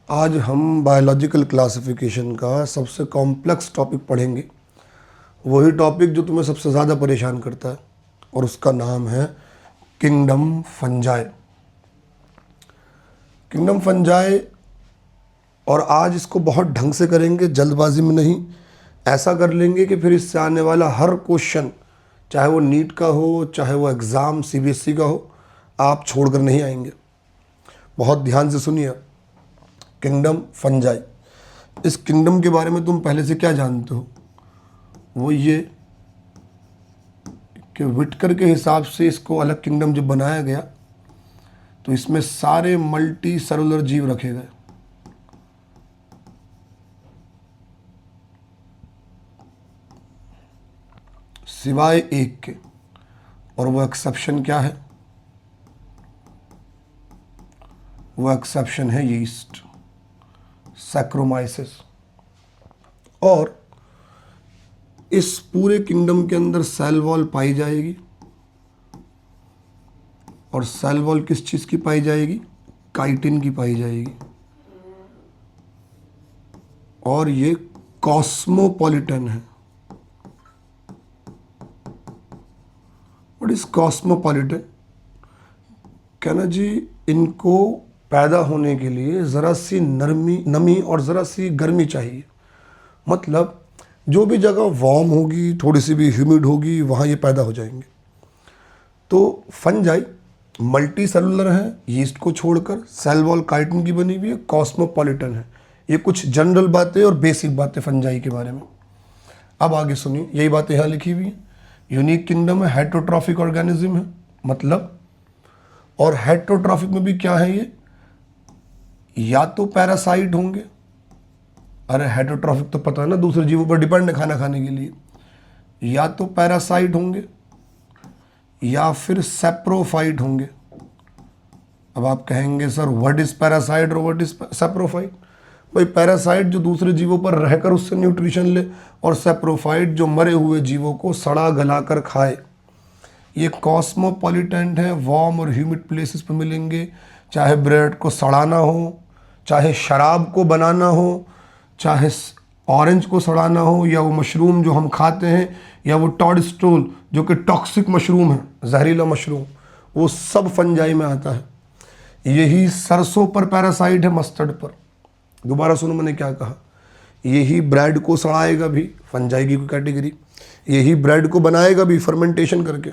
आज हम biological classification का सबसे कॉम्प्लेक्स टॉपिक पढ़ेंगे। वही टॉपिक जो तुम्हें सबसे ज़्यादा परेशान करता है और उसका नाम है किंगडम फंजाई। Kingdom fungi. और आज इसको बहुत ढंग से करेंगे, जल्दबाजी में नहीं। ऐसा कर लेंगे कि फिर इससे आने वाला हर क्वेश्चन, चाहे वो नीट का हो, चाहे वो एग्ज़ाम सीबीएसई का हो, आप छोड़कर नहीं आएंगे। बहुत ध्यान से सुनिए। Kingdom fungi. इस किंगडम के बारे में तुम पहले से क्या जानते हो? वो ये कि विटकर के हिसाब से इसको अलग किंगडम जब बनाया गया तो इसमें सारे मल्टी सेलुलर जीव रखे गए। सिवाय एक के। और वो एक्सेप्शन क्या है? वो एक्सेप्शन है यीस्ट, सैक्रोमाइसिस। और इस पूरे किंगडम के अंदर सेल वॉल पाई जाएगी। और सेल वॉल किस चीज़ की पाई जाएगी? काइटिन की पाई जाएगी। और ये कॉस्मोपॉलिटन है। What is cosmopolitan? कहना जी, इनको पैदा होने के लिए ज़रा सी नमी और ज़रा सी गर्मी चाहिए। मतलब जो भी जगह वार्म होगी, थोड़ी सी भी ह्यूमिड होगी, वहाँ ये पैदा हो जाएंगे। तो फंजाई मल्टी सेलुलर है, यीस्ट को छोड़कर। सेल वॉल काइटिन की बनी हुई है, कॉस्मोपॉलिटन है। ये कुछ जनरल बातें और बेसिक बातें फंजाई के बारे में। अब आगे सुनिए, यही बातें यहाँ लिखी हुई हैं। यूनिक किंगडम है, हेटेरोट्रॉफिक ऑर्गेनिज्म है। मतलब और हेटेरोट्रॉफिक में भी क्या है ये? या तो पैरासाइट होंगे। अरे हेटेरोट्रॉफिक तो पता है ना, दूसरे जीवों पर डिपेंड है खाना खाने के लिए। या तो पैरासाइट होंगे या फिर सेप्रोफाइट होंगे। अब आप कहेंगे सर व्हाट इज पैरासाइट और व्हाट इज सेप्रोफाइट? भाई पैरासाइट जो दूसरे जीवों पर रहकर उससे न्यूट्रिशन ले, और सेप्रोफाइट जो मरे हुए जीवों को सड़ा गला कर खाए। ये कॉस्मोपॉलिटेंट है, वार्म और ह्यूमिड प्लेसेस पर मिलेंगे। चाहे ब्रेड को सड़ाना हो, चाहे शराब को बनाना हो, चाहे ऑरेंज को सड़ाना हो, या वो मशरूम जो हम खाते हैं, या वो टॉडस्टोल जो कि टॉक्सिक मशरूम है, जहरीला मशरूम, वो सब फंजाई में आता है। यही सरसों पर पैरासाइट है, मस्टर्ड पर। दोबारा सुनो मैंने क्या कहा। यही ब्रेड को सड़ाएगा भी, फंजाई की कैटेगरी। यही ब्रेड को बनाएगा भी फर्मेंटेशन करके।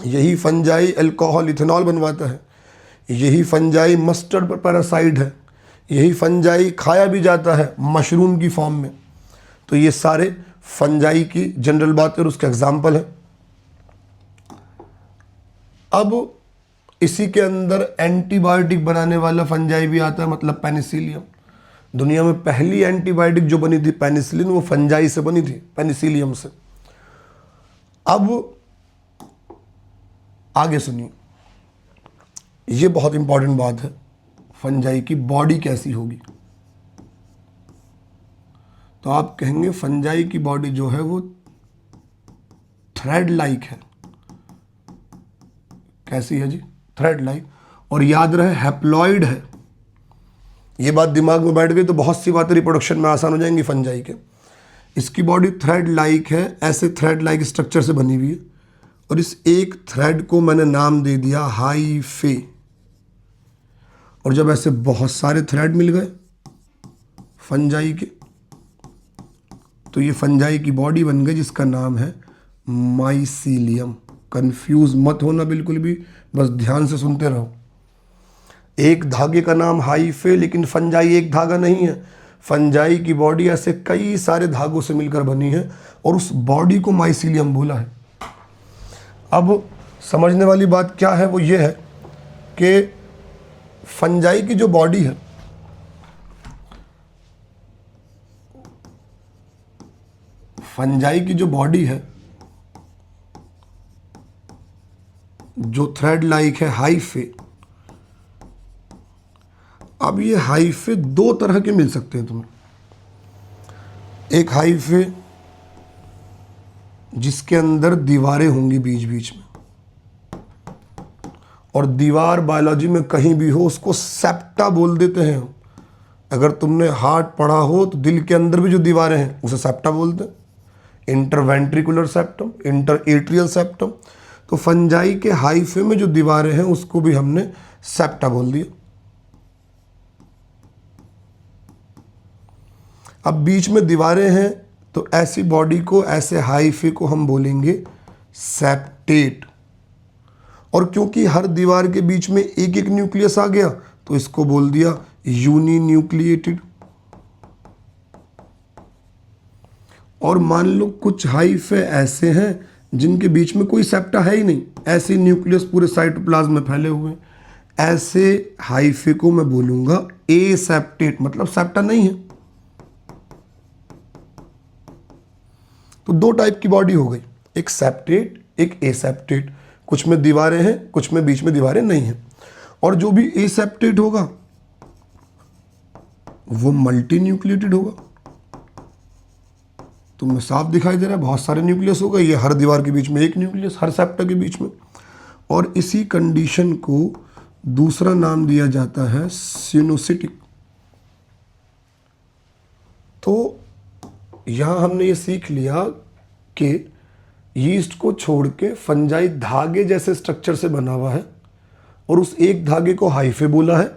यही फंजाई अल्कोहल इथेनॉल बनवाता है। यही फंजाई मस्टर्ड पर पैरासाइट है। यही फंजाई खाया भी जाता है मशरूम की फॉर्म में। तो ये सारे फंजाई की जनरल बातें और उसके एग्जाम्पल है। अब इसी के अंदर एंटीबायोटिक बनाने वाला फंजाई भी आता है, मतलब पेनिसिलियम। दुनिया में पहली एंटीबायोटिक जो बनी थी पेनिसिलिन, वो फंजाई से बनी थी, पेनिसिलियम से। अब आगे सुनिए, ये बहुत इंपॉर्टेंट बात है। फंजाई की बॉडी कैसी होगी? तो आप कहेंगे फंजाई की बॉडी जो है वो थ्रेड लाइक है। कैसी है जी? Thread like. और याद रहे हैप्लॉइड है। ये बात दिमाग में बैठ गई तो बहुत सी बातें रिप्रोडक्शन में आसान हो जाएंगी फंजाई के। इसकी बॉडी थ्रेड लाइक है, ऐसे थ्रेड लाइक स्ट्रक्चर से बनी हुई है। और इस एक थ्रेड को मैंने नाम दे दिया हाइफे। और जब ऐसे बहुत सारे थ्रेड मिल गए फंजाई के, तो ये फंजाई की बॉडी बन गई, जिसका नाम है माइसीलियम। कंफ्यूज मत होना बिल्कुल भी, बस ध्यान से सुनते रहो। एक धागे का नाम हाइफे, लेकिन फंजाई एक धागा नहीं है। फंजाई की बॉडी ऐसे कई सारे धागों से मिलकर बनी है, और उस बॉडी को माइसीलियम बोला है। अब समझने वाली बात क्या है? वो ये है कि फंजाई की जो बॉडी है, फंजाई की जो बॉडी है, जो थ्रेड लाइक है, हाइफे। अब ये हाइफे दो तरह के मिल सकते हैं तुम्हें। एक हाइफे जिसके अंदर दीवारें होंगी बीच बीच में, और दीवार बायोलॉजी में कहीं भी हो उसको सेप्टा बोल देते हैं हम। अगर तुमने हार्ट पढ़ा हो तो दिल के अंदर भी जो दीवारें हैं उसे सेप्टा बोलते हैं, interventricular septum, inter atrial septum. तो फंजाई के हाइफे में जो दीवारें हैं उसको भी हमने सेप्टा बोल दिया। अब बीच में दीवारें हैं तो ऐसी बॉडी को, ऐसे हाइफे को हम बोलेंगे सेप्टेट। और क्योंकि हर दीवार के बीच में एक एक न्यूक्लियस आ गया तो इसको बोल दिया यूनी न्यूक्लिएटेड। और मान लो कुछ हाइफे ऐसे हैं जिनके बीच में कोई सेप्टा है ही नहीं, ऐसे न्यूक्लियस पूरे साइटोप्लाज्म में फैले हुए हैं, ऐसे हाइफे को मैं बोलूंगा एसेप्टेट, मतलब सेप्टा नहीं है। तो दो टाइप की बॉडी हो गई, एक सेप्टेट, एक एसेप्टेट। कुछ में दीवारें हैं, कुछ में बीच में दीवारें नहीं हैं। और जो भी एसेप्टेट होगा वो मल्टी न्यूक्लिएटेड होगा। तुम्हें साफ दिखाई दे रहा है, बहुत सारे न्यूक्लियस होगा, ये हर दीवार के बीच में एक न्यूक्लियस, हर सेप्टा के बीच में। और इसी कंडीशन को दूसरा नाम दिया जाता है सिनोसिटिक। तो यहां हमने ये सीख लिया कि यीस्ट को छोड़ के फंजाई धागे जैसे स्ट्रक्चर से बना हुआ है, और उस एक धागे को हाइफे बोला है,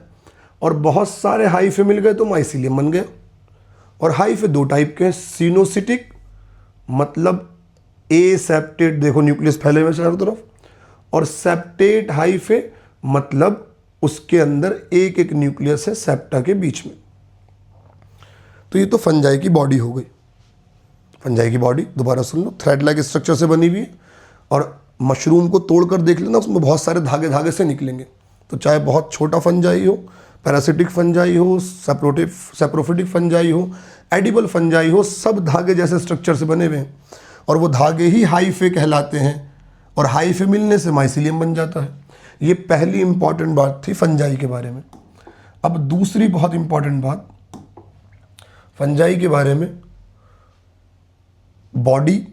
और बहुत सारे हाइफे मिल गए तो माइसीलियम बन गया। और हाइफे दो टाइप के हैं, सिनोसिटिक मतलब एसेप्टेट, देखो न्यूक्लियस फैले हुए चारों तरफ, और सेप्टेट हाइफे मतलब उसके अंदर एक एक न्यूक्लियस है सेप्टा के बीच में। तो ये तो फंजाई की बॉडी हो गई। फंजाई की बॉडी दोबारा सुन लो, थ्रेड लाइक स्ट्रक्चर से बनी हुई है, और मशरूम को तोड़कर देख लेना, उसमें बहुत सारे धागे धागे से निकलेंगे। तो चाहे बहुत छोटा फंजाई हो, पैरासिटिक फंजाई हो, सेप्रोफिटिक फंजाई हो, एडिबल फंजाई हो, सब धागे जैसे स्ट्रक्चर से बने हुए हैं, और वो धागे ही हाइफे कहलाते हैं, और हाइफे मिलने से माइसीलियम बन जाता है। ये पहली इंपॉर्टेंट बात थी फंजाई के बारे में। अब दूसरी बहुत इंपॉर्टेंट बात फंजाई के बारे में, बॉडी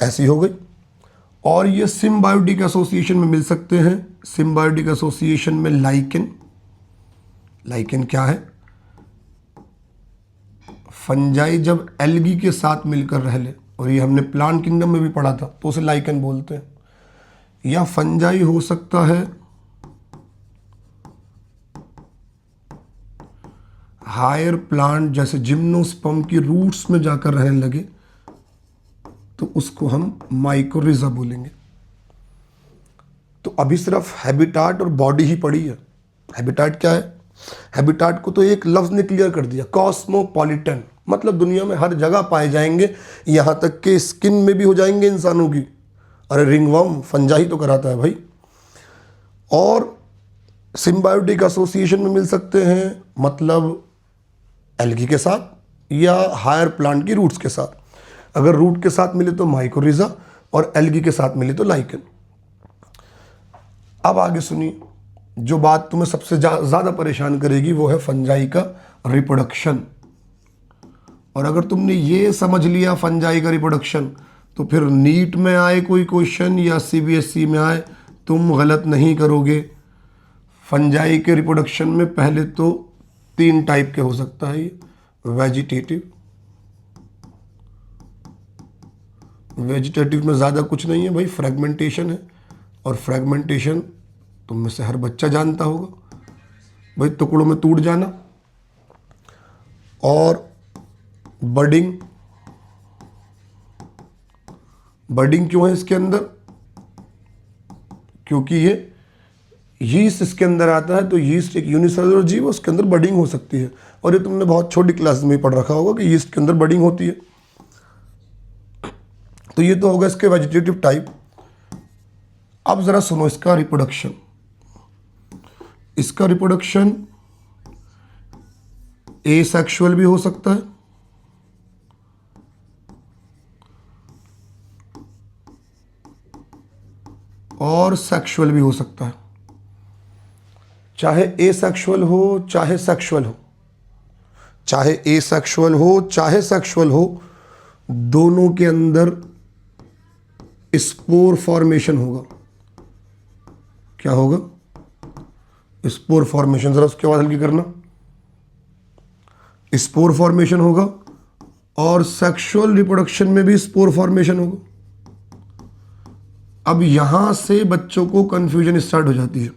ऐसी हो गई, और ये सिम्बायोटिक एसोसिएशन में मिल सकते हैं। सिम्बायोटिक एसोसिएशन में लाइकेन, लाइकेन क्या है? फंजाई जब एल्गी के साथ मिलकर रह ले, और ये हमने प्लांट किंगडम में भी पढ़ा था, तो उसे लाइकेन बोलते हैं। या फंजाई हो सकता है हायर प्लांट, जैसे जिम्नोस्पर्म की रूट्स में जाकर रहने लगे तो उसको हम माइकोरिजा बोलेंगे। तो अभी सिर्फ हैबिटाट और बॉडी ही पड़ी है। हैबिटाट क्या है? हैबिटाट को तो एक लफ्ज ने क्लियर कर दिया, कॉस्मोपॉलिटन, मतलब दुनिया में हर जगह पाए जाएंगे, यहां तक कि स्किन में भी हो जाएंगे इंसानों की। अरे रिंगवर्म फंजाई तो कराता है भाई। और सिम्बायोटिक एसोसिएशन में मिल सकते हैं, मतलब एल्गी के साथ या हायर प्लांट की रूट्स के साथ। अगर रूट के साथ मिले तो माइकोरिजा, और एल्गी के साथ मिले तो लाइकेन। अब आगे सुनिए, जो बात तुम्हें सबसे ज़्यादा परेशान करेगी वो है फंजाई का रिप्रोडक्शन। और अगर तुमने ये समझ लिया फंजाई का रिप्रोडक्शन, तो फिर नीट में आए कोई क्वेश्चन या सीबीएसई में आए, तुम गलत नहीं करोगे। फंजाई के रिप्रोडक्शन में पहले तो 3 टाइप के हो सकता है ये। वेजिटेटिव में ज़्यादा कुछ नहीं है भाई, फ्रेगमेंटेशन है, और फ्रेगमेंटेशन तुम में से हर बच्चा जानता होगा भाई, टुकड़ों में टूट जाना। और बडिंग, बडिंग क्यों है इसके अंदर? क्योंकि ये यीस्ट इसके अंदर आता है, तो यीस्ट एक यूनिसेलुलर जीव है, उसके अंदर बडिंग हो सकती है। और ये तुमने बहुत छोटी क्लास में पढ़ रखा होगा कि यीस्ट के अंदर बडिंग होती है। तो ये तो होगा इसके वेजिटेटिव टाइप। अब जरा सुनो इसका रिप्रोडक्शन। इसका रिप्रोडक्शन एसेक्सुअल भी हो सकता है, और सेक्सुअल भी हो सकता है। चाहे एसेक्सुअल हो चाहे सेक्सुअल हो, चाहे एसेक्सुअल हो चाहे सेक्सुअल हो, दोनों के अंदर स्पोर फॉर्मेशन होगा। क्या होगा? Spore formation. जरा उसके बाद हल्की करना। स्पोर फॉर्मेशन होगा और सेक्सुअल रिप्रोडक्शन में भी स्पोर फॉर्मेशन होगा। अब यहां से बच्चों को कंफ्यूजन स्टार्ट हो जाती है।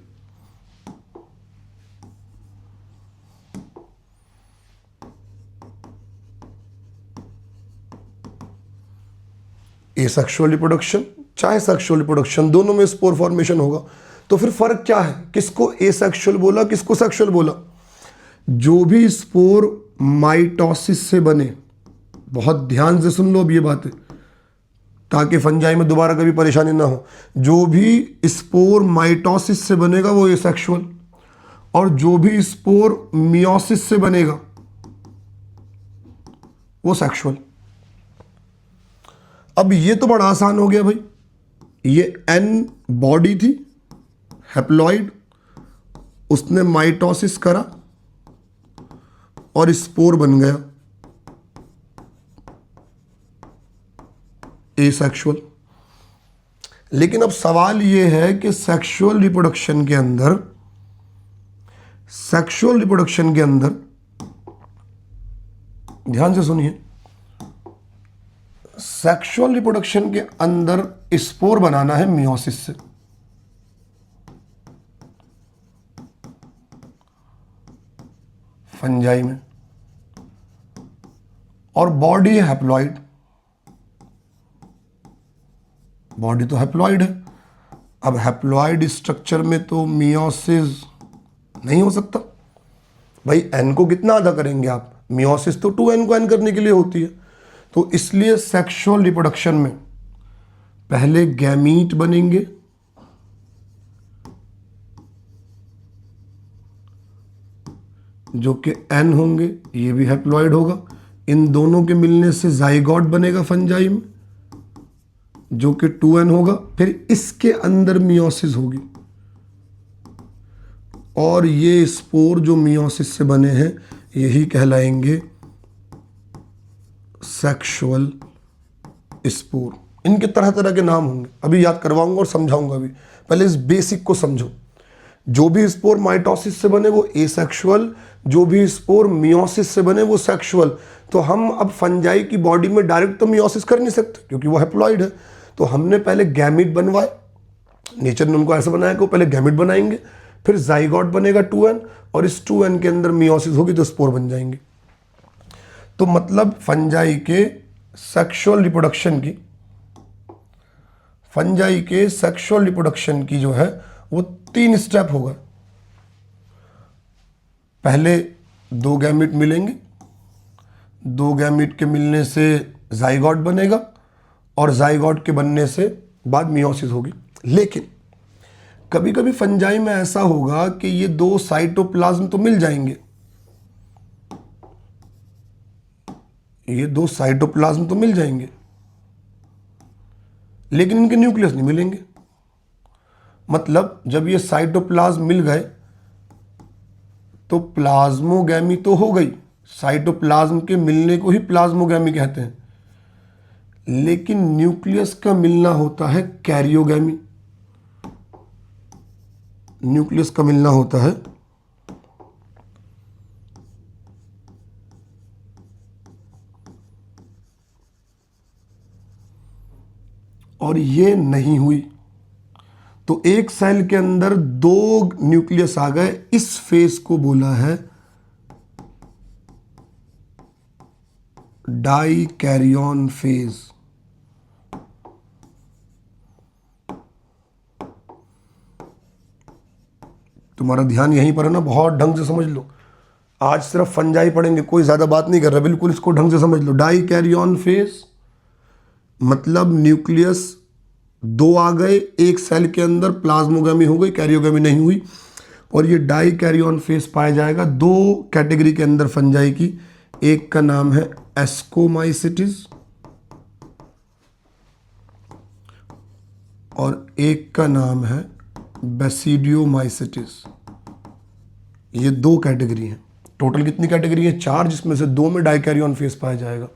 एसेक्सुअल रिप्रोडक्शन चाहे सेक्सुअल रिप्रोडक्शन, दोनों में स्पोर फॉर्मेशन होगा। तो फिर फर्क क्या है, किसको एसेक्सुअल बोला, किसको सेक्सुअल बोला? जो भी स्पोर माइटोसिस से बने, बहुत ध्यान से सुन लो अब ये बातें, ताकि फंजाई में दोबारा कभी परेशानी ना हो। जो भी स्पोर माइटोसिस से बनेगा वो एसेक्सुअल, और जो भी स्पोर मियोसिस से बनेगा वो सेक्सुअल। अब ये तो बड़ा आसान हो गया भाई, ये एन बॉडी थी हैप्लॉइड, उसने माइटोसिस करा और स्पोर बन गया एसेक्सुअल। लेकिन अब सवाल ये है कि सेक्सुअल रिप्रोडक्शन के अंदर ध्यान से सुनिए, सेक्सुअल रिप्रोडक्शन के अंदर स्पोर बनाना है मियोसिस से। फंजाई में, और बॉडी है हैप्लॉइड, बॉडी तो हैप्लॉइड है। अब हैप्लॉइड स्ट्रक्चर में तो मियोसिस नहीं हो सकता भाई, एन को कितना आधा करेंगे आप, मियोसिस तो 2n को n करने के लिए होती है। तो इसलिए सेक्सुअल रिप्रोडक्शन में पहले गैमीट बनेंगे, जो कि n होंगे, ये भी हैप्लॉइड होगा। इन दोनों के मिलने से जाइगोट बनेगा फंजाई में, जो कि 2n होगा। फिर इसके अंदर मियोसिस होगी, और ये स्पोर जो मियोसिस से बने हैं यही कहलाएंगे सेक्सुअल स्पोर। इनके तरह तरह के नाम होंगे, अभी याद करवाऊंगा और समझाऊंगा भी। पहले इस बेसिक को समझो, जो भी स्पोर माइटोसिस से बने वो एसेक्सुअल, जो भी स्पोर मियोसिस से बने वो सेक्सुअल। तो हम अब फंजाई की बॉडी में डायरेक्ट तो मियोसिस कर नहीं सकते क्योंकि वो हैप्लॉइड है, तो हमने पहले गैमिट बनवाए, नेचर ने उनको ऐसा बनाया कि वो पहले गैमिट बनाएंगे, फिर जाइगोट बनेगा 2n, और इस 2n के अंदर मियोसिस होगी तो स्पोर बन जाएंगे। तो मतलब फंजाई के सेक्सुअल रिप्रोडक्शन की जो है वो 3 स्टेप होगा। पहले 2 गैमिट मिलेंगे, 2 गैमिट के मिलने से जाइगोट बनेगा, और जाइगोट के बनने से बाद मियोसिस होगी। लेकिन कभी कभी फंजाई में ऐसा होगा कि ये 2 साइटोप्लाज्म तो मिल जाएंगे, ये 2 साइटोप्लाज्म तो मिल जाएंगे, लेकिन इनके न्यूक्लियस नहीं मिलेंगे। मतलब जब ये साइटोप्लाज्म मिल गए तो प्लाज्मोगैमी तो हो गई, साइटोप्लाज्म के मिलने को ही प्लाज्मोगैमी कहते हैं, लेकिन न्यूक्लियस का मिलना होता है कैरियोगैमी। न्यूक्लियस का मिलना होता है और ये नहीं हुई तो एक सेल के अंदर 2 न्यूक्लियस आ गए। इस फेज को बोला है डाइकैरियन फेज। तुम्हारा ध्यान यहीं पर है ना, बहुत ढंग से समझ लो। आज सिर्फ फंजाई पढ़ेंगे, कोई ज्यादा बात नहीं कर रहा, बिल्कुल इसको ढंग से समझ लो। डाइकैरियन फेज मतलब न्यूक्लियस 2 आ गए एक सेल के अंदर, प्लाज्मोगैमी हो गई, कैरियोगैमी नहीं हुई, और ये डाइकैरियन फेज पाया जाएगा 2 कैटेगरी के अंदर फंजाई की। एक का नाम है एस्कोमाइसिटिस और एक का नाम है बेसिडियोमाइसिटिस। ये 2 कैटेगरी हैं। टोटल कितनी कैटेगरी है? 4, जिसमें से 2 में डाइकैरियन फेज पाया जाएगा।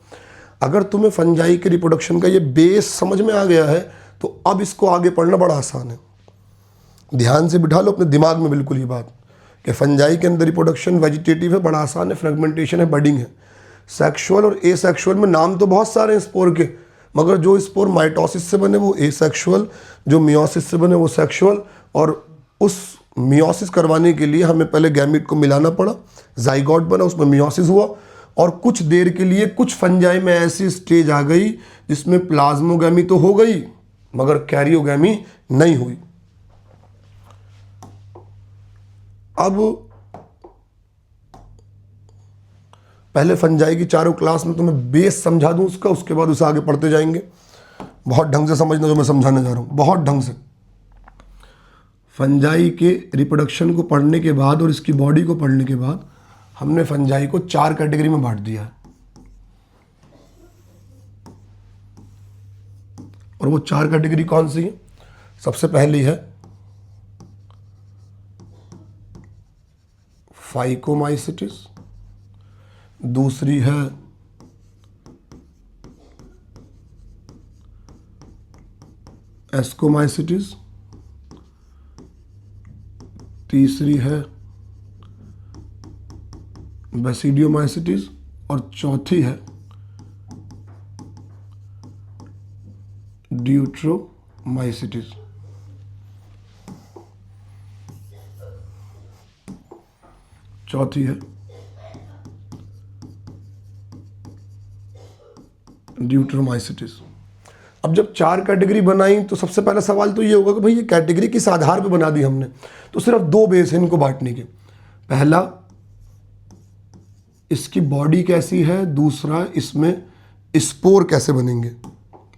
अगर तुम्हें फंजाई के रिप्रोडक्शन का ये बेस समझ में आ गया है तो अब इसको आगे पढ़ना बड़ा आसान है। ध्यान से बिठा लो अपने दिमाग में बिल्कुल ये बात कि फंजाई के अंदर रिप्रोडक्शन वेजिटेटिव है, बड़ा आसान है, फ्रेगमेंटेशन है, बडिंग है। सेक्सुअल और एसेक्सुअल में नाम तो बहुत सारे हैं स्पोर के, मगर जो स्पोर माइटोसिस से बने वो एसेक्सुअल, जो मियोसिस से बने वो सेक्सुअल। और उस मियोसिस करवाने के लिए हमें पहले गैमीट को मिलाना पड़ा, जाइगोट बना, उसमें मियोसिस हुआ, और कुछ देर के लिए कुछ फंजाई में ऐसी स्टेज आ गई जिसमें प्लाज्मोगैमी तो हो गई मगर कैरियोगैमी नहीं हुई। अब पहले फंजाई की चारों क्लास में तुम्हें बेस समझा दूं उसका, उसके बाद उसे आगे पढ़ते जाएंगे। बहुत ढंग से समझना जो मैं समझाने जा रहा हूं, बहुत ढंग से। फंजाई के रिप्रोडक्शन को पढ़ने के बाद और इसकी बॉडी को पढ़ने के बाद हमने फंजाई को 4 कैटेगरी में बांट दिया है। और वो 4 कैटेगरी कौन सी है? सबसे पहली है फाइकोमाइसिटिस, दूसरी है एस्कोमाइसिटिस, तीसरी है बेसिडियोमाइसिटिस, और चौथी है ड्यूट्रोमाइसिटिस। चौथी है ड्यूट्रोमाइसिटिस। अब जब 4 कैटेगरी बनाई तो सबसे पहला सवाल तो ये होगा कि भाई ये कैटेगरी किस आधार पे बना दी हमने? तो सिर्फ 2 बेस हैं इनको बांटने के। पहला, इसकी बॉडी कैसी है, दूसरा इसमें स्पोर कैसे बनेंगे,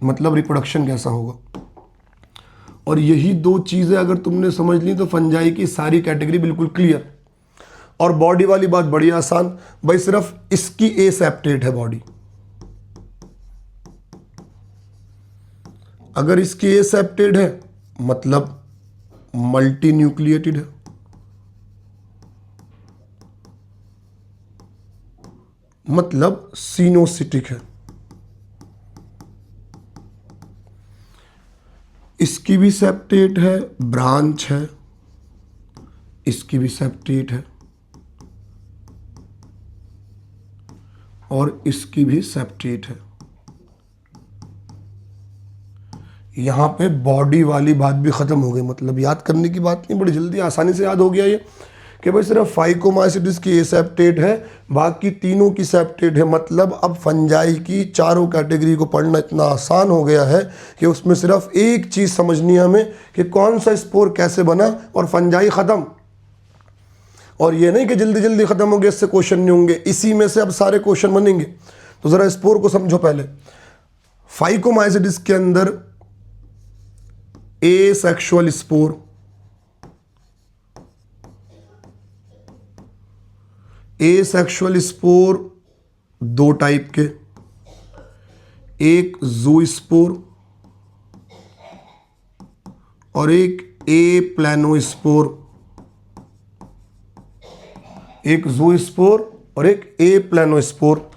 मतलब रिप्रोडक्शन कैसा होगा। और यही 2 चीजें अगर तुमने समझ ली तो फंजाई की सारी कैटेगरी बिल्कुल क्लियर। और बॉडी वाली बात बड़ी आसान, भाई सिर्फ इसकी एसेप्टेट है बॉडी। अगर इसकी एसेप्टेड है मतलब मल्टी न्यूक्लिएटेड है, मतलब सीनोसिटिक है। इसकी भी सेप्टेट है, ब्रांच है, इसकी भी सेप्टेट है, और इसकी भी सेप्टेट है। यहां पे बॉडी वाली बात भी खत्म हो गई, मतलब याद करने की बात नहीं, बड़ी जल्दी आसानी से याद हो गया ये कि भाई सिर्फ फाइकोमाइसिटिस की एसेप्टेट है, बाकी तीनों की सेप्टेट है। मतलब अब फंजाई की चारों कैटेगरी को पढ़ना इतना आसान हो गया है कि उसमें सिर्फ एक चीज समझनी है हमें कि कौन सा स्पोर कैसे बना, और फंजाई खत्म। और ये नहीं कि जल्दी जल्दी खत्म हो गया, इससे क्वेश्चन नहीं होंगे, इसी में से अब सारे क्वेश्चन बनेंगे। तो जरा स्पोर को समझो पहले। फाइकोमाइसिटिस के अंदर asexual spore, asexual spore 2 type के, एक ज़ूस्पोर और एक ए प्लानोस्पोर। एक ज़ूस्पोर और एक ए प्लानोस्पोर।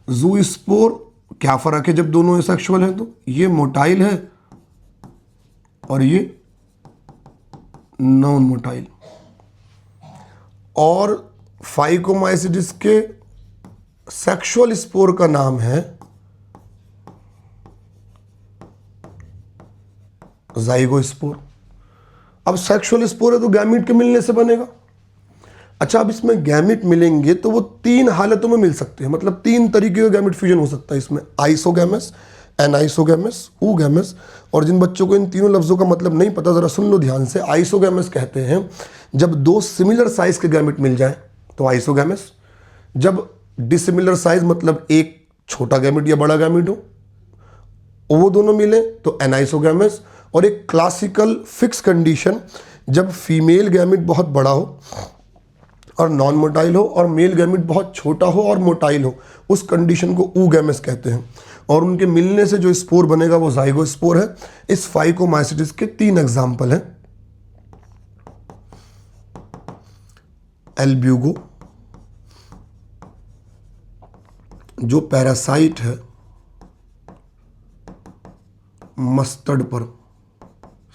ज़ूस्पोर क्या फर्क है जब दोनों एसेक्सुअल हैं? तो ये मोटाइल है और ये नॉन मोटाइल। और फाइकोमाइसिटिस के सेक्सुअल स्पोर का नाम है ज़ाइगोस्पोर। अब सेक्सुअल स्पोर है तो गैमीट के मिलने से बनेगा। अच्छा, अब इसमें गैमीट मिलेंगे तो वो 3 हालतों में मिल सकते हैं, मतलब 3 तरीके का गैमीट फ्यूजन हो सकता है इसमें, आइसोगैमस, एनाइसोगैमस, ऊगैमस। और जिन बच्चों को इन तीनों लफ्जों का मतलब नहीं पता, जरा सुन लो ध्यान से। आइसोगैमस कहते हैं जब 2 सिमिलर साइज के गैमेट मिल जाएं तो आइसोगैमस। जब डिसिमिलर साइज मतलब एक छोटा गैमेट या बड़ा गैमेट हो, वो दोनों मिले तो एनाइसोगैमस। और एक क्लासिकल फिक्स कंडीशन, जब फीमेल गैमेट बहुत बड़ा हो और नॉन मोटाइल हो और मेल गैमेट बहुत छोटा हो और मोटाइल हो, उस कंडीशन को ऊगैमस कहते हैं। और उनके मिलने से जो स्पोर बनेगा वो ज़ाइगोस्पोर है। इस फाइकोमाइसिटिस के 3 एग्जाम्पल हैं। एल्ब्यूगो जो पैरासाइट है मस्टर्ड पर,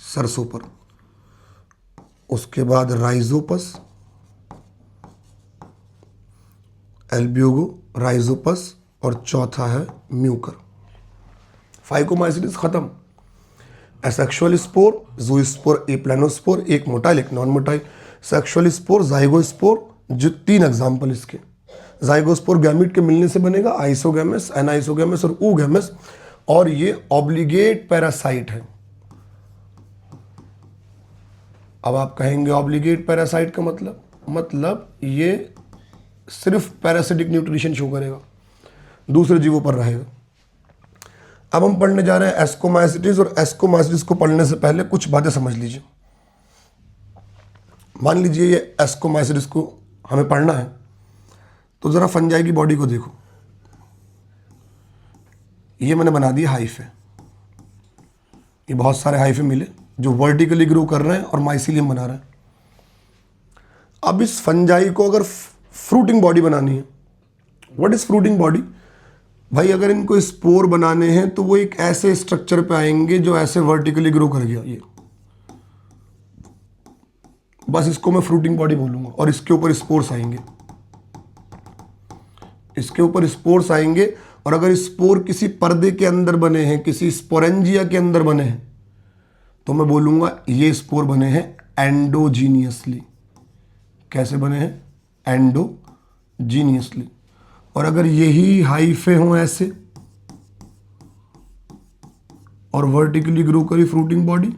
सरसों पर, उसके बाद राइजोपस, एल्ब्यूगो, राइजोपस, और चौथा है म्यूकर। फाइकोमाइसिटिस खत्म। एसेक्सुअल स्पोर, ज़ूस्पोर, एप्लानोस्पोर, एक मोटाइल एक non motile. Sexual spore, zygospore, जो 3 एग्जाम्पल इसके। जाइगोस्पोर गैमीट के मिलने से बनेगा, आइसोगैमस, एनाइसोगैमस और oogamous, और ये ऑब्लिगेट पैरासाइट है। अब आप कहेंगे ऑब्लिगेट पैरासाइट का मतलब ये सिर्फ पैरासिटिक न्यूट्रिशन शो करेगा, दूसरे जीवों पर रहेगा। अब हम पढ़ने जा रहे हैं एस्कोमाइसिटिस, और एस्कोमाइसिटिस को पढ़ने से पहले कुछ बातें समझ लीजिए। मान लीजिए ये एस्कोमाइसिटिस को हमें पढ़ना है, तो ज़रा फंजाई की बॉडी को देखो। ये मैंने बना दिया हाइफे। ये बहुत सारे हाइफे मिले जो वर्टिकली ग्रो कर रहे हैं और माइसीलियम बना रहे हैं। अब इस फंजाई को अगर फ्रूटिंग बॉडी बनानी है, व्हाट इज फ्रूटिंग बॉडी? भाई अगर इनको स्पोर बनाने हैं तो वो एक ऐसे स्ट्रक्चर पे आएंगे जो ऐसे वर्टिकली ग्रो कर गया। ये बस इसको मैं फ्रूटिंग बॉडी बोलूंगा, और इसके ऊपर स्पोर्स आएंगे। इसके ऊपर स्पोर्स आएंगे, और अगर स्पोर किसी पर्दे के अंदर बने हैं, किसी स्पोरेंजिया के अंदर बने हैं, तो मैं बोलूंगा ये स्पोर बने हैं एंडोजीनियसली। कैसे बने हैं? एंडोजीनियसली। और अगर यही हाइफे हों ऐसे और वर्टिकली ग्रो करी फ्रूटिंग बॉडी,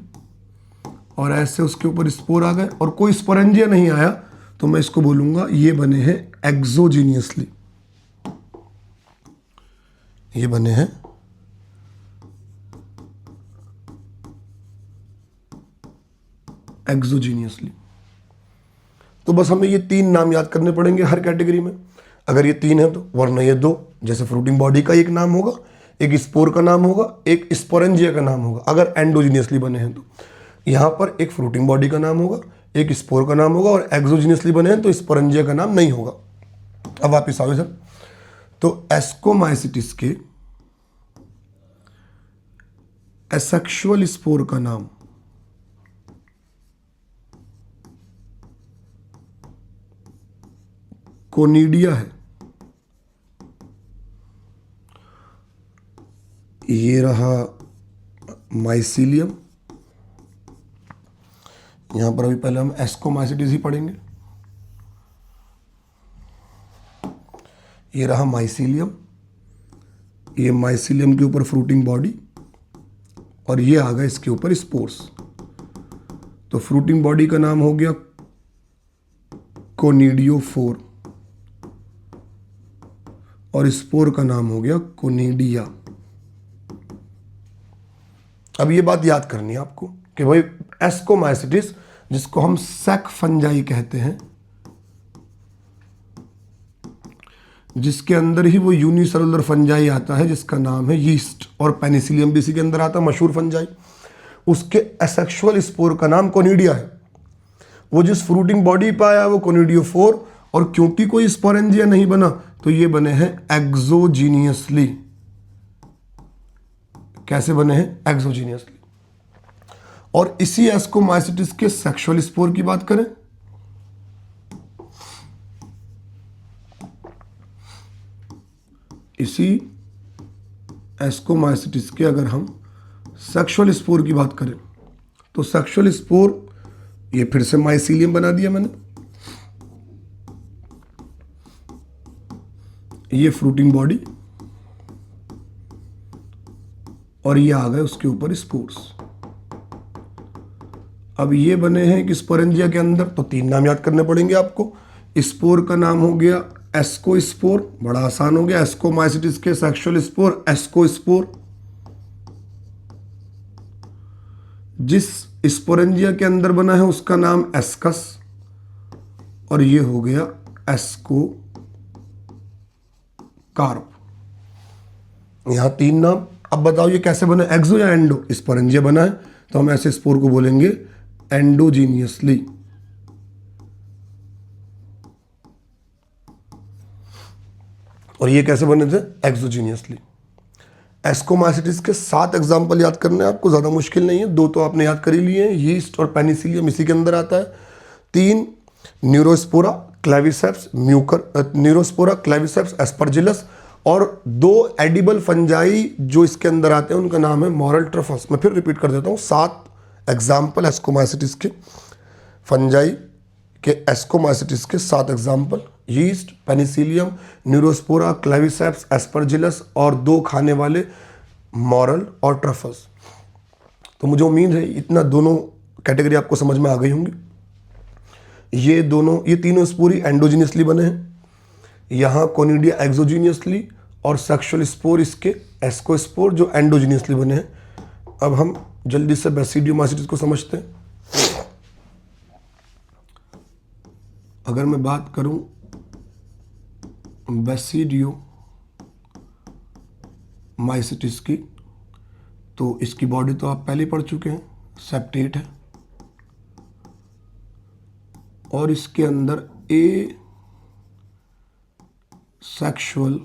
और ऐसे उसके ऊपर स्पोर आ गए और कोई स्पोरेंजिया नहीं आया, तो मैं इसको बोलूंगा ये बने हैं एक्सोजीनियसली। ये बने हैं एक्सोजीनियसली। तो बस हमें ये 3 नाम याद करने पड़ेंगे हर कैटेगरी में। अगर ये 3 है तो, वरना ये 2, जैसे फ्रूटिंग बॉडी का एक नाम होगा, एक स्पोर का नाम होगा, एक स्पोरेंजिया का नाम होगा। अगर एंडोजीनियसली बने हैं तो यहाँ पर एक फ्रूटिंग बॉडी का नाम होगा, एक स्पोर का नाम होगा, और एक्सोजीनियसली बने हैं तो स्पोरेंजिया का नाम नहीं होगा। अब वापिस आओ सर। तो एस्कोमाइसिटिस के एसेक्सुअल स्पोर का नाम कोनिडिया है। ये रहा माइसीलियम। यहां पर अभी पहले हम एस्कोमाइसिटिस ही पढ़ेंगे। ये रहा माइसीलियम। ये माइसीलियम के ऊपर फ्रूटिंग बॉडी, और ये आ गया इसके ऊपर स्पोर्स। तो फ्रूटिंग बॉडी का नाम हो गया कोनिडियोफोर, और स्पोर का नाम हो गया कोनिडिया। अब ये बात याद करनी है आपको कि भाई एस्कोमाइसिटिस, जिसको हम सैक फंजाई कहते हैं, जिसके अंदर ही वो यूनिसेलुलर फंजाई आता है जिसका नाम है यीस्ट, और पेनिसिलियम भी इसी के अंदर आता है, मशहूर फंजाई। उसके एसेक्सुअल स्पोर का नाम कोनिडिया है। वो जिस फ्रूटिंग बॉडी पे आया वो कोनिडियोफोर, और क्योंकि कोई स्पोरेंजिया नहीं बना तो ये बने हैं एक्सोजीनियसली। कैसे बने हैं? एक्सोजीनियसली। और इसी एस्कोमाइसिटिस के सेक्सुअल स्पोर की बात करें, इसी एस्कोमाइसिटिस के अगर हम सेक्सुअल स्पोर की बात करें, तो सेक्सुअल स्पोर, ये फिर से माइसीलियम बना दिया मैंने। ये फ्रूटिंग बॉडी, और ये आ गए उसके ऊपर स्पोर्स। अब ये बने हैं कि स्पोरेंजिया के अंदर, तो 3 नाम याद करने पड़ेंगे आपको। स्पोर का नाम हो गया एस्कोस्पोर, बड़ा आसान हो गया। एस्कोमाइसिटिस के सेक्सुअल स्पोर एस्कोस्पोर। जिस स्पोरेंजिया के अंदर बना है उसका नाम एस्कस, और ये हो गया एस्कोकार्प। यहां 3 नाम। अब बताओ ये कैसे बना? एक्सो या एंडो? स्पोरेंजिया बना है तो हम ऐसे स्पोर को बोलेंगे एंडोजीनियसली। और ये कैसे बने थे? एक्सोजीनियसली। एस्कोमाइसिटिस के 7 एग्जाम्पल याद करने हैं आपको, ज़्यादा मुश्किल नहीं है। 2 तो आपने याद कर ही लिए हैं, यीस्ट और पेनिसिलियम इसी के अंदर आता है। 3 Neurospora Claviceps Mucor, Neurospora Claviceps Aspergillus, और 2 एडिबल फंजाई जो इसके अंदर आते हैं उनका नाम है मॉरल ट्रफस। मैं फिर रिपीट कर देता हूँ, 7 एग्जाम्पल एस्कोमाइसिटिस के, फंजाई के एस्कोमाइसिटिस के 7 example, yeast, Penicillium, Neurospora, Claviceps, Aspergillus और 2 खाने वाले मॉरल और ट्रफस। तो मुझे उम्मीद है इतना दोनों कैटेगरी आपको समझ में आ गई होंगी। ये तीनों स्पोरी एंडोजीनियसली बने हैं, यहाँ कोनिडिया एक्सोजीनियसली, और सेक्सुअल स्पोर इसके एस्कोस्पोर जो एंडोजीनियसली बने हैं। अब हम जल्दी से बेसिडियोमाइसिटिस को समझते हैं। अगर मैं बात करूं बेसिडियोमाइसिटिस की, तो इसकी बॉडी तो आप पहले ही पढ़ चुके हैं, सेप्टेट है, और इसके अंदर ए सेक्सुअल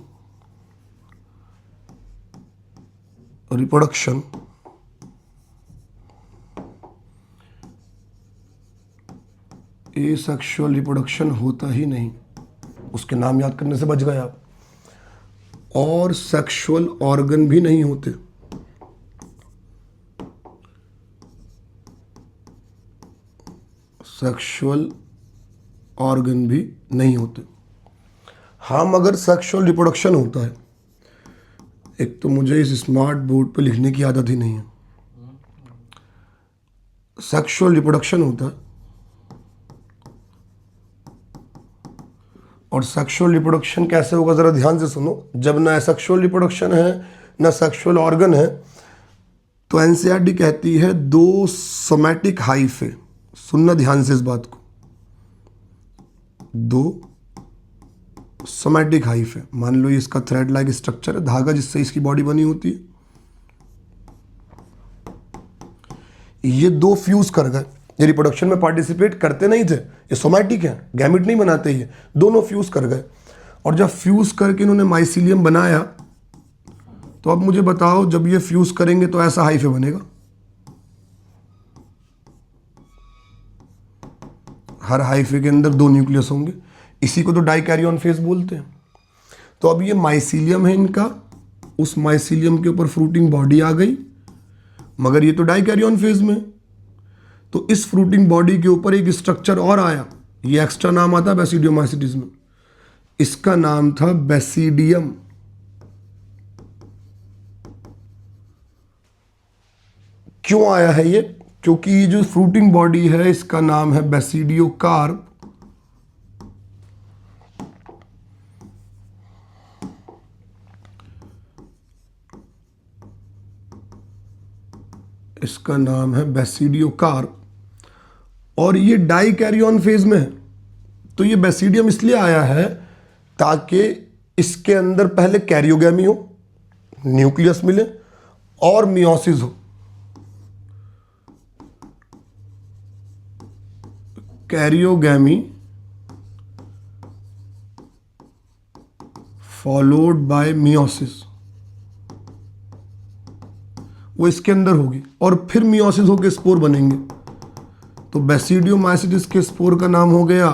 रिप्रोडक्शन सेक्सुअल रिप्रोडक्शन होता ही नहीं, उसके नाम याद करने से बच गए आप, और सेक्सुअल ऑर्गन भी नहीं होते। सेक्सुअल ऑर्गन भी नहीं होते। हाँ, मगर सेक्सुअल रिप्रोडक्शन होता है। एक तो मुझे इस स्मार्ट बोर्ड पे लिखने की आदत ही नहीं है। सेक्सुअल रिप्रोडक्शन होता है, और सेक्सुअल रिप्रोडक्शन कैसे होगा ज़रा ध्यान से सुनो। जब ना सेक्सुअल रिप्रोडक्शन है ना सेक्सुअल ऑर्गन है, तो एनसीईआरटी कहती है 2 सोमैटिक हाइफे। सुनना ध्यान से इस बात को, 2 सोमैटिक हाइफे। मान लो ये इसका थ्रेड लाइक स्ट्रक्चर है, धागा जिससे इसकी बॉडी बनी होती है। ये 2 फ्यूज कर गए, ये रिप्रोडक्शन में पार्टिसिपेट करते नहीं थे, ये सोमैटिक है, गैमिट नहीं बनाते, ये दोनों फ्यूज कर गए। और जब फ्यूज करके इन्होंने माइसीलियम बनाया, तो अब मुझे बताओ जब ये फ्यूज करेंगे तो ऐसा हाइफे बनेगा। हर हाइफे के अंदर 2 न्यूक्लियस होंगे, इसी को तो डाइकैरियन फेज बोलते हैं। तो अब ये माइसीलियम है इनका, उस माइसीलियम के ऊपर फ्रूटिंग बॉडी आ गई, मगर ये तो डाइकैरियन फेज में। तो इस फ्रूटिंग बॉडी के ऊपर एक स्ट्रक्चर और आया, ये एक्स्ट्रा नाम आता है बेसिडियोमाइसिटिस में, इसका नाम था बेसिडियम। क्यों आया है ये? क्योंकि ये जो फ्रूटिंग बॉडी है इसका नाम है बेसिडियोकार्प, इसका नाम है बेसिडियोकार्प, और ये डाइकैरियन फेज में है। तो ये बेसिडियम इसलिए आया है ताकि इसके अंदर पहले कैरियोगैमी हो, न्यूक्लियस मिले और मियोसिस हो। कैरियोगैमी फॉलोड बाय मियोसिस, वो इसके अंदर होगी, और फिर मियोसिस होकर स्पोर बनेंगे। तो बेसिडियोमाइसिटिस के स्पोर का नाम हो गया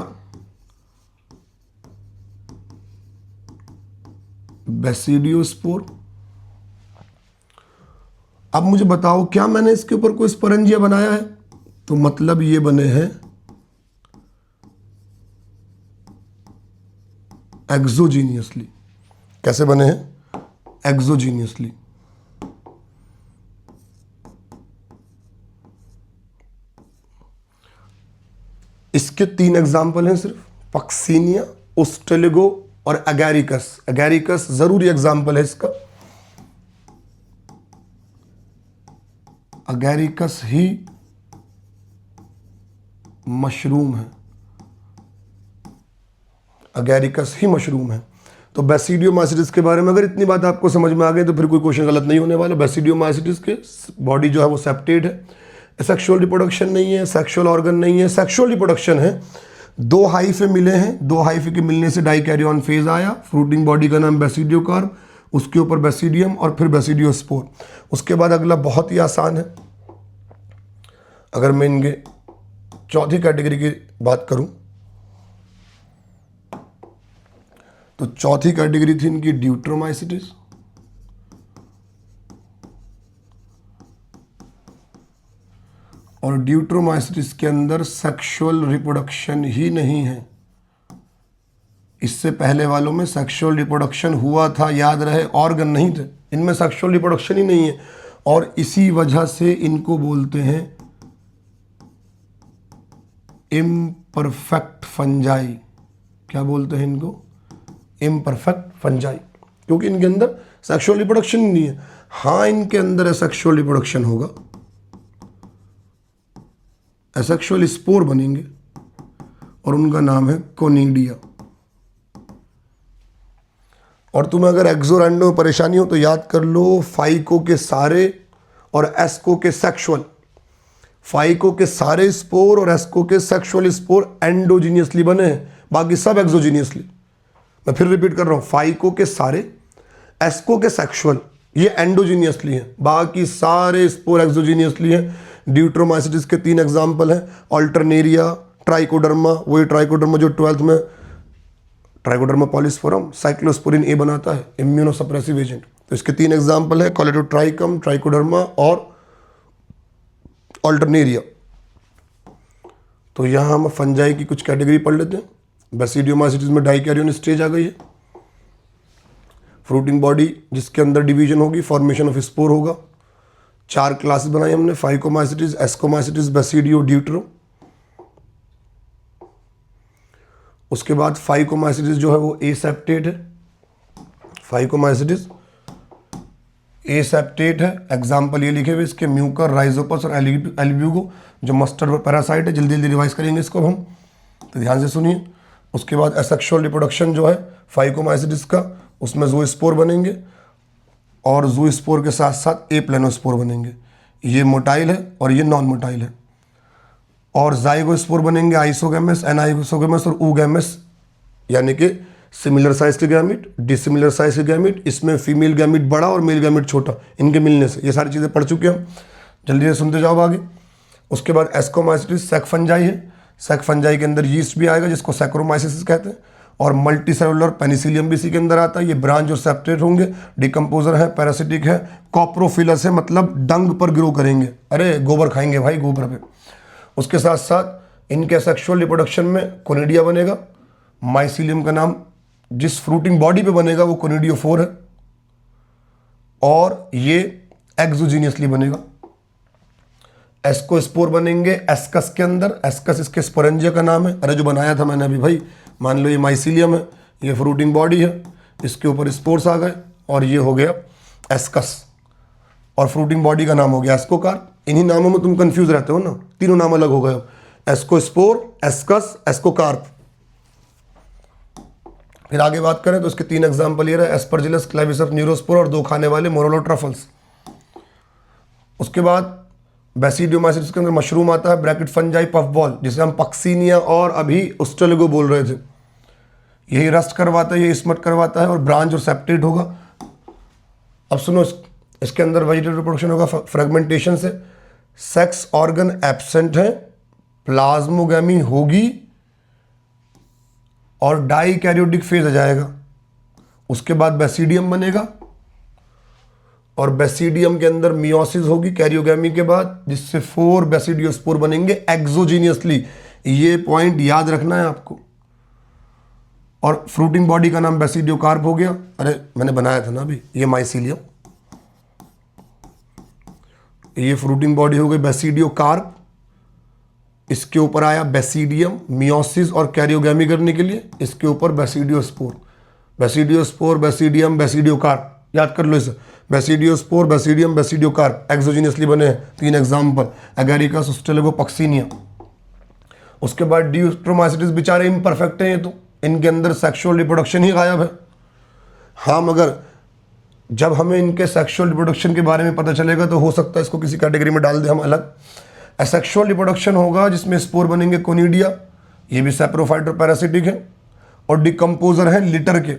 बेसिडियोस्पोर। अब मुझे बताओ क्या मैंने इसके ऊपर कोई स्पोरेंजिया बनाया है? तो मतलब ये बने हैं एक्सोजीनियसली। कैसे बने हैं? एक्सोजीनियसली। इसके 3 एग्जाम्पल हैं सिर्फ, पक्सीनिया, ओस्टेलिगो और एगैरिकस। एगैरिकस जरूरी एग्जाम्पल है इसका। एगैरिकस ही मशरूम है, एगैरिकस ही मशरूम है। तो बेसिडियोमाइसिटिस के बारे में अगर इतनी बात आपको समझ में आ गई तो फिर कोई क्वेश्चन गलत नहीं होने वाला। बेसिडियोमाइसिटिस के बॉडी जो है वो सेप्टेड है, सेक्सुअल रिप्रोडक्शन नहीं है, सेक्सुअल ऑर्गन नहीं है, सेक्सुअल रिप्रोडक्शन है। 2 हाइफे मिले हैं, 2 हाइफे के मिलने से डाइकैरियन फेज आया, फ्रूटिंग बॉडी का नाम बेसिडियोकार्प, उसके ऊपर बेसिडियम और फिर बेसिडियोस्पोर। उसके बाद अगला बहुत ही आसान है, अगर मैं इनके चौथी कैटेगरी की बात करूं तो चौथी कैटेगरी थी इनकी ड्यूट्रोमाइसिटिस। और ड्यूट्रोमाइसिटिस के अंदर सेक्सुअल रिप्रोडक्शन ही नहीं है। इससे पहले वालों में सेक्सुअल रिप्रोडक्शन हुआ था, याद रहे, ऑर्गन नहीं थे, इनमें सेक्सुअल रिप्रोडक्शन ही नहीं है। और इसी वजह से इनको बोलते हैं इम्परफेक्ट फंजाई। क्या बोलते हैं इनको? इम्परफेक्ट फंजाई, क्योंकि इनके अंदर सेक्सुअल रिप्रोडक्शन ही नहीं है। हाँ, इनके अंदर सेक्सुअल रिप्रोडक्शन होगा, एसेक्सुअल स्पोर बनेंगे और उनका नाम है कोनिडिया। और तुम्हें अगर एक्सोरेंडो में परेशानी हो तो याद कर लो, फाइको के सारे और एस्को के सेक्सुअल, फाइको के सारे स्पोर और एस्को के सेक्सुअल स्पोर एंडोजीनियसली बने हैं, बाकी सब एक्सोजीनियसली। मैं फिर रिपीट कर रहा हूं, फाइको के सारे, एस्को के सेक्सुअल, ये एंडोजीनियसली हैं, बाकी सारे स्पोर एक्सोजीनियसली हैं। ड्यूट्रोमाइसिटिस के 3 एग्जाम्पल हैं, अल्टरनेरिया, ट्राइकोडर्मा, वही ट्राइकोडर्मा जो 12th में ट्राइकोडर्मा पॉलिस्फोरम साइक्लोस्पोरिन ए बनाता है, इम्यूनोसप्रेसिव एजेंट। तो इसके 3 एग्जाम्पल है, कॉलेडोट्राइकम, ट्राइकोडर्मा और अल्टरनेरिया। तो यहाँ हम फंजाई की कुछ कैटेगरी पढ़ लेते हैं। बेसिडियोमाइसिटिस में डाइकैरियन स्टेज आ गई है। फ्रूटिंग बॉडी जिसके अंदर डिवीजन होगी, फॉर्मेशन ऑफ स्पोर होगा। 4 क्लासेस बनाई हमने, फाइकोमाइसिटिस, एस्कोमाइसिटिस, बेसिडियो, ड्यूट्रो। उसके बाद फाइकोमाइसिटिस जो है वो एसेप्टेट है, फाइकोमाइसिटिस एसेप्टेट है। एग्जाम्पल ये लिखे हुए इसके, म्यूकर, राइजोपस और एल्ब्यूगो जो मस्टर्ड पैरासाइट है। जल्दी जल्दी रिवाइज करेंगे इसको हम, तो ध्यान से सुनिए। उसके बाद एसेक्सुअल रिप्रोडक्शन जो है फाइकोमाइसिटिस का, उसमें ज़ूस्पोर बनेंगे और ज़ूस्पोर के साथ साथ ए प्लेनोस्पोर बनेंगे। ये मोटाइल है और ये नॉन मोटाइल है। और जाइगोस्पोर बनेंगे आइसोगैमस, एनाइसोगैमस और ऊगैमस, यानी कि सिमिलर साइज के गैमिट, डिसिमिलर साइज के गैमिट। इसमें फीमेल गैमिट बड़ा और मेल गैमिट छोटा, इनके मिलने से। ये सारी चीज़ें पढ़ चुके हम, जल्दी से सुनते जाओ आगे। उसके बाद एस्कोमाइसिटिस सेक फंजाई है। सेक फंजाई के अंदर यीस्ट भी आएगा जिसको सैक्रोमाइसिस कहते हैं, और मल्टी सेलुलर पेनिसिलियम भी इसी के अंदर आता है। ये ब्रांच और सेप्टेट होंगे, डिकम्पोजर है, पैरासिटिक है, कॉप्रोफिलस है, मतलब डंग पर ग्रो करेंगे। अरे गोबर खाएंगे भाई, गोबर पे। उसके साथ साथ इनके सेक्सुअल रिप्रोडक्शन में कोनिडिया बनेगा। माइसिलियम का नाम जिस फ्रूटिंग बॉडी पे बनेगा वो कोनिडियोफोर है, और ये एक्सोजीनियसली बनेगा। एस्कोस्पोर बनेंगे एस्कस के अंदर, एस्कस इसके स्पोरेंजिया का नाम है। अरे जो बनाया था मैंने अभी भाई, मान लो ये माइसिलियम है, ये फ्रूटिंग बॉडी है, इसके ऊपर स्पोर्स आ गए और ये हो गया एस्कस, और फ्रूटिंग बॉडी का नाम हो गया एस्कोकार्प। इन्हीं नामों में तुम कंफ्यूज रहते हो ना, तीनों नाम अलग हो गए, एस्कोस्पोर, एस्कस, एस्कोकार्प। फिर आगे बात करें तो इसके 3 एग्जाम्पल ये रहे, एस्परजिलस, क्लेविसस, न्यूरोस्पोर और 2 खाने वाले मोरोलोट्रफल्स। उसके बाद बेसिडियोमाइसिटिस के अंदर मशरूम आता है, ब्रैकेट फंजाई, पफ बॉल, जिसे हम पक्सीनिया और अभी उस्टेलिगो बोल रहे थे। यही रस्ट करवाता है, ये स्मट करवाता है, और ब्रांच और सेप्टेट होगा। अब सुनो, इसके अंदर वेजिटेटिव रिप्रोडक्शन होगा फ्रेगमेंटेशन से। सेक्स ऑर्गन एब्सेंट है, प्लाज्मोगैमी होगी और डाइकैरियोटिक फेज आ जाएगा। उसके बाद बेसिडियम बनेगा, और बेसिडियम के अंदर मियोसिस होगी कैरियोगैमी के बाद, जिससे 4 बेसिडियोस्पोर बनेंगे एक्सोजीनियसली। ये पॉइंट याद रखना है आपको। और फ्रूटिंग बॉडी का नाम बेसिडियोकार्प हो गया। अरे मैंने बनाया था ना अभी, ये माइसिलियम, ये फ्रूटिंग बॉडी हो गई बेसिडियोकार्प। इसके ऊपर आया बेसिडियम, मियोसिस और कैरियोगैमी करने के लिए, इसके ऊपर बेसिडियोस्पोर, बेसिडियोस्पोर, बेसिडियम, बेसिडियोकार्प। याद कर लो इसे, बेसिडियोस्पोर, बेसिडियम, बेसिडियोकार्प, एक्सोजीनियसली बने हैं। 3 एग्जाम्पल, एगेरिकस, उस्टेलिगो, पक्सीनिया। उसके बाद ड्यूट्रोमाइसिटिस बेचारे इम्परफेक्ट हैं, ये तो इनके अंदर सेक्सुअल रिप्रोडक्शन ही गायब है। हाँ, मगर जब हमें इनके सेक्सुअल रिप्रोडक्शन के बारे में पता चलेगा तो हो सकता है इसको किसी कैटेगरी में डाल दे हम अलग। एसेक्सुअल रिप्रोडक्शन होगा जिसमें स्पोर बनेंगे कोनिडिया, ये भी सेप्रोफाइट और पैरासिटिक है, और डिकम्पोजर है लिटर के।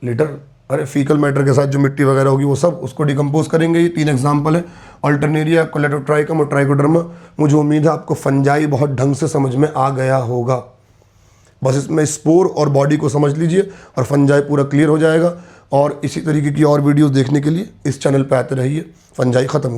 लिटर अरे फीकल मैटर के साथ जो मिट्टी वगैरह होगी वो सब उसको डिकम्पोज करेंगे। ये 3 एग्जाम्पल है, अल्टरनेरिया, कोलेडोट्राइकम और ट्राइकोडर्मा। मुझे उम्मीद है आपको फंजाई बहुत ढंग से समझ में आ गया होगा। बस इसमें स्पोर और बॉडी को समझ लीजिए और फंजाई पूरा क्लियर हो जाएगा। और इसी तरीके की और वीडियोस देखने के लिए इस चैनल पर आते रहिए। फंजाई ख़त्म हुआ।